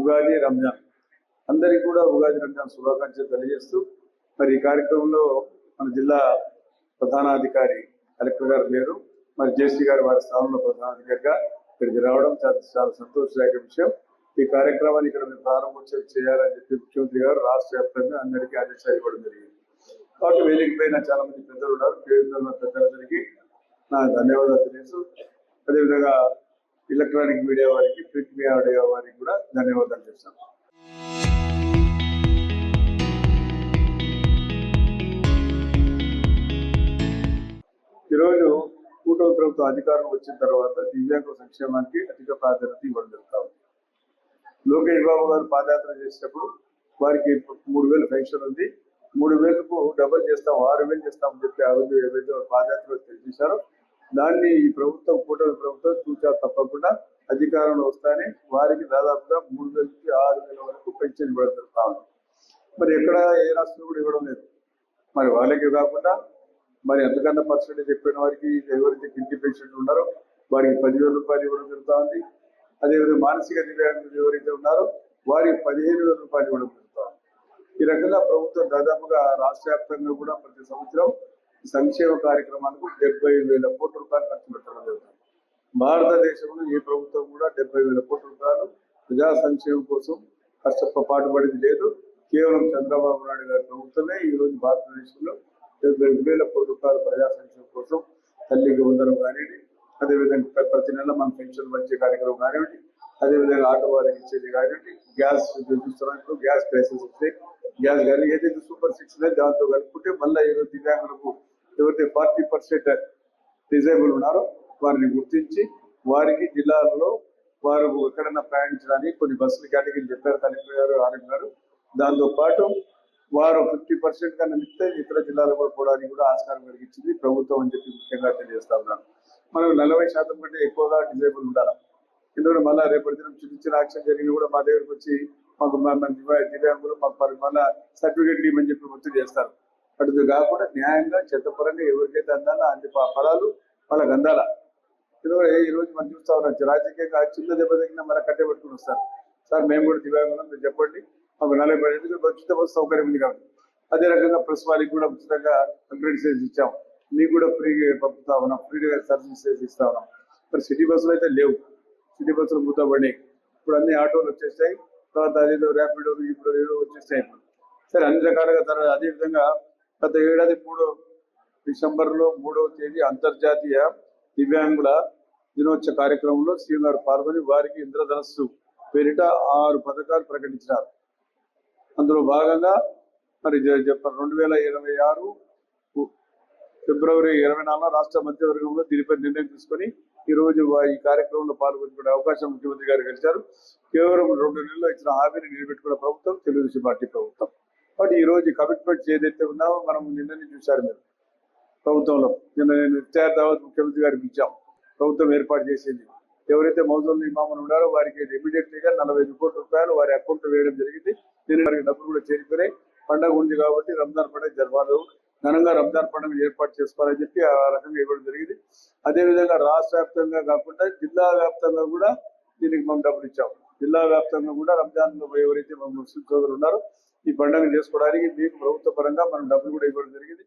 ఉగాది, రంజాన్ అందరికీ కూడా ఉగాది, రంజాన్ శుభాకాంక్షలు తెలియజేస్తూ మరి ఈ కార్యక్రమంలో మన జిల్లా ప్రధానాధికారి కలెక్టర్ గారు లేరు, మరి జేసీ గారు వారి స్థానంలో ప్రధానాధికారిగా ఇక్కడికి రావడం చాలా సంతోషదాయక విషయం. ఈ కార్యక్రమాన్ని ఇక్కడ మేము ప్రారంభోత్సవం చేయాలని చెప్పి ముఖ్యమంత్రి గారు రాష్ట్ర వ్యాప్తంగా అందరికీ ఆదేశాలు ఇవ్వడం జరిగింది. కాబట్టి వేదిక పైన చాలా మంది పెద్దలు ఉన్నారు. పేరున్న పెద్దలందరికీ నా ధన్యవాదాలు తెలియజేస్తూ అదేవిధంగా ఎలక్ట్రానిక్ మీడియా వారికి, ప్రింట్ మీడియా వారికి కూడా ధన్యవాదాలు చేస్తాను. ఈరోజు కూటమి ప్రభుత్వం అధికారం వచ్చిన తర్వాత దివ్యాంగుల సంక్షేమానికి అధిక ప్రాధాన్యత ఇవ్వడం జరుగుతా ఉంది. లోకేష్ బాబు గారు పాదయాత్ర చేసేటప్పుడు వారికి 3,000 పెన్షన్ ఉంది, 3,000కు డబుల్ చేస్తాం, 6,000 చేస్తామని చెప్పి ఆ రోజు ఏవైతే పాదయాత్ర తెలియజేశారో దాన్ని ఈ ప్రభుత్వం, కూటమి ప్రభుత్వం చూచా తప్పకుండా అధికారంలో వస్తానే వారికి దాదాపుగా 3,000 నుంచి 6,000 వరకు పెన్షన్ ఇవ్వడం జరుగుతా ఉంది. మరి ఎక్కడ ఏ రాష్ట్రం కూడా ఇవ్వడం లేదు. మరి వాళ్ళకి కాకుండా మరి ఎంతకన్నా పర్సెంటేజ్ చెప్పిన వారికి ఎవరైతే ఇంటి పెన్షన్లు ఉన్నారో వారికి 10,000 రూపాయలు ఇవ్వడం జరుగుతూ ఉంది. అదేవిధంగా మానసిక దివ్యాంగులు ఎవరైతే ఉన్నారో వారికి 15,000 రూపాయలు ఇవ్వడం జరుగుతూ ఉంది. ఈ రకంగా ప్రభుత్వం దాదాపుగా రాష్ట్ర వ్యాప్తంగా కూడా ప్రతి సంవత్సరం సంక్షేమ కార్యక్రమాలకు 70,000 కోట్ల రూపాయలు ఖర్చు పెట్టడం జరుగుతుంది. భారతదేశంలో ఏ ప్రభుత్వం కూడా 70,000 కోట్ల రూపాయలు ప్రజా సంక్షేమం కోసం పాటుపడింది లేదు. కేవలం చంద్రబాబు నాయుడు గారి ప్రభుత్వమే ఈ రోజు భారతదేశంలో 70,000 కోట్ల రూపాయలు ప్రజా సంక్షేమం కోసం, తల్లికి వందనం కానివ్వండి, అదేవిధంగా ప్రతి నెల మన పెన్షన్ వచ్చే కార్యక్రమం కానివ్వండి, అదేవిధంగా ఆటో వారికి ఇచ్చేది కానివ్వండి, గ్యాస్ చూస్తున్నప్పుడు గ్యాస్ క్రైసిస్ వస్తే గ్యాస్ కానీ ఏదైతే సూపర్ 6 దాంతో కలుపుకుంటే మళ్ళీ ఈరోజు దివ్యాంగులకు ఎవరైతే 40% డిజేబుల్ ఉన్నారో వారిని గుర్తించి వారికి జిల్లాలలో వారు ఎక్కడైనా ప్రయాణించడానికి కొన్ని బస్సులు కేటగిరీలు చెప్పారు కలెక్టర్ గారు, ఆర్ఎం గారు. దాంతో పాటు వారు 50% కన్నా మిగితే ఇతర జిల్లాలకు కూడా పోవడానికి కూడా ఆస్కారం కలిగించింది ప్రభుత్వం అని చెప్పి ముఖ్యంగా తెలియజేస్తా ఉన్నాను. మనం 40% కంటే ఎక్కువగా డిజేబుల్ ఉండాలి. ఎందుకంటే మళ్ళీ రేపటి దినం చిన్న చిన్న యాక్షన్ జరిగిన కూడా మా దగ్గరకు వచ్చి మాకు దివ్యాంగులు మాకు మళ్ళీ సర్టిఫికేట్లు ఇవ్వమని చెప్పి ఒత్తిడి చేస్తారు. అటు కాకుండా న్యాయంగా చట్టపరంగా ఎవరికైతే అందాలో అన్ని ఫలాలు వాళ్ళకి అందాల. ఎందుకంటే ఈ రోజు మనం చూస్తా ఉన్నాం రాజకీయంగా చిన్న దెబ్బ తగిన మళ్ళీ కట్టబెట్టుకుని వస్తారు. సార్ మేము కూడా దివ్యాంగులం, మీరు చెప్పండి మాకు 40 ఉచిత బస్సు సౌకర్యం ఉంది కాబట్టి. అదే రకంగా ప్రెస్ వాళ్ళకి కూడా ఉచితంగా అప్గ్రేడ్ ఇచ్చాం, మీకు కూడా ఫ్రీగా పంపుతా ఉన్నాం, ఫ్రీగా సర్వీసెస్ ఇస్తా ఉన్నాం. మరి సిటీ బస్సులు అయితే లేవు, సిటీ బస్సులు మూతపడినాయి. ఇప్పుడు అన్ని ఆటోలు వచ్చేస్తాయి, తర్వాత అదేదో ర్యాపిడో ఇప్పుడు ఏదో వచ్చేస్తాయి. ఇప్పుడు సరే అన్ని రకాలుగా తర్వాత అదేవిధంగా గత ఏడాది డిసెంబర్లో 3వ తేదీ అంతర్జాతీయ దివ్యాంగుల దినోత్సవ కార్యక్రమంలో సీఎం గారు పాల్గొని వారికి ఇంద్రధనస్సు పేరిట 6 పథకాలు ప్రకటించినారు. అందులో భాగంగా మరి 2026 ఫిబ్రవరి 24 రాష్ట్ర మంత్రివర్గంలో దీనిపై నిర్ణయం తీసుకొని ఈ రోజు ఈ కార్యక్రమంలో పాల్గొనే అవకాశం ముఖ్యమంత్రి గారు కలిశారు. కేవలం 2 నెలల్లో ఇచ్చిన హామీని నిలబెట్టుకున్న ప్రభుత్వం తెలుగుదేశం పార్టీ ప్రభుత్వం. కాబట్టి ఈ రోజు కమిట్మెంట్స్ ఏదైతే ఉన్నామో మనం నిన్ననే చూశారు మీరు ప్రభుత్వంలో. నిన్న నేను ఇఫ్తార్ దావత్ ముఖ్యమంత్రి గారికి ఇచ్చాం, ప్రభుత్వం ఏర్పాటు చేసింది. ఎవరైతే మౌజూల్ ఇమాములు ఉన్నారో వారికి ఇమీడియట్లీగా 45 కోట్ల రూపాయలు వారి అకౌంట్ వేయడం జరిగింది. దీని వారికి డబ్బులు కూడా చేరిపోయి పండుగ ఉంది కాబట్టి రంజాన్ పండుగ జరపాలి, ఘనంగా రంజాన్ పండుగ ఏర్పాటు చేసుకోవాలని చెప్పి ఆ రకంగా ఇవ్వడం జరిగింది. అదేవిధంగా రాష్ట్ర వ్యాప్తంగా కాకుండా జిల్లా వ్యాప్తంగా కూడా దీనికి మనం డబ్బులు ఇచ్చాం. జిల్లా వ్యాప్తంగా కూడా రంజాన్ ఎవరైతే ముస్లిం సోదరులు ఉన్నారో ఈ పండుగ చేసుకోవడానికి మీకు ప్రభుత్వ పరంగా మనం డబ్బులు కూడా ఇవ్వడం జరిగింది.